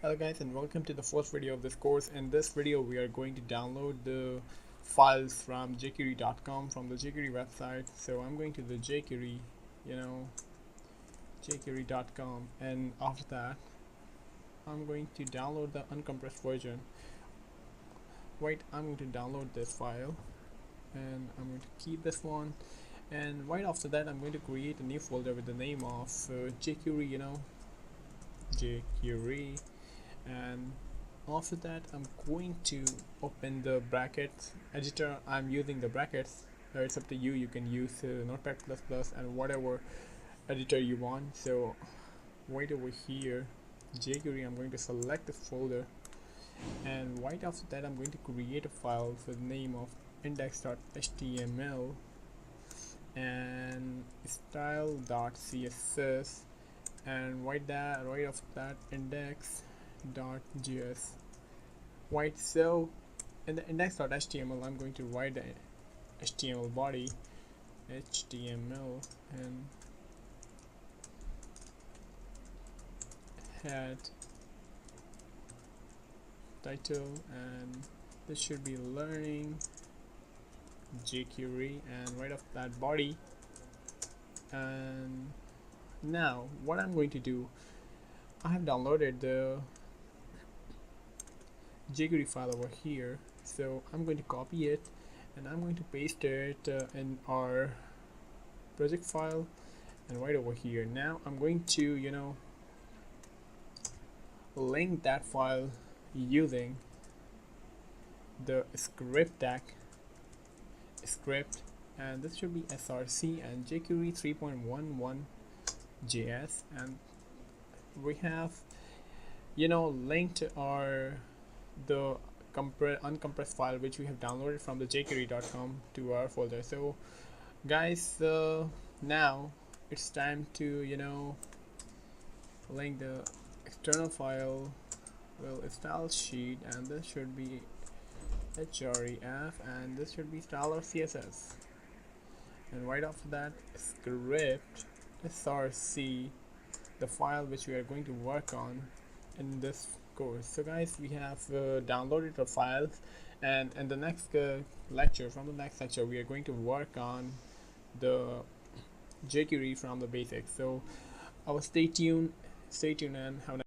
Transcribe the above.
Hello guys, and welcome to the first video of this course. In this video we are going to download the files from jquery.com, from the jQuery website. So I'm going to the jQuery, jquery.com, and after that I'm going to download the uncompressed version. I'm going to download this file and I'm going to keep this one, and right after that I'm going to create a new folder with the name of jQuery, jQuery. And after that I'm going to open the brackets editor. I'm using the brackets. It's up to you. You can use notepad++ and whatever editor you want. So right over here, jQuery, I'm going to select the folder, and right after that I'm going to create a file with the name of index.html and style.css, and right after that index.js. So in the index.html I'm going to write the HTML body, HTML, and head, title, and this should be learning jQuery, and right after that body. And now what I'm going to do, I have downloaded the jQuery file over here, so I'm going to copy it and I'm going to paste it in our project file, and right over here. Now I'm going to link that file using the script, and this should be src and jQuery 3.11 JS, and we have linked the uncompressed file which we have downloaded from the jquery.com to our folder. So guys, now it's time to link the external file, style sheet, and this should be href, and this should be style or css, and right after that script src, the file which we are going to work on in this course. So guys, we have downloaded the files, and in the next from the next lecture we are going to work on the jQuery from the basics. So stay tuned and have a nice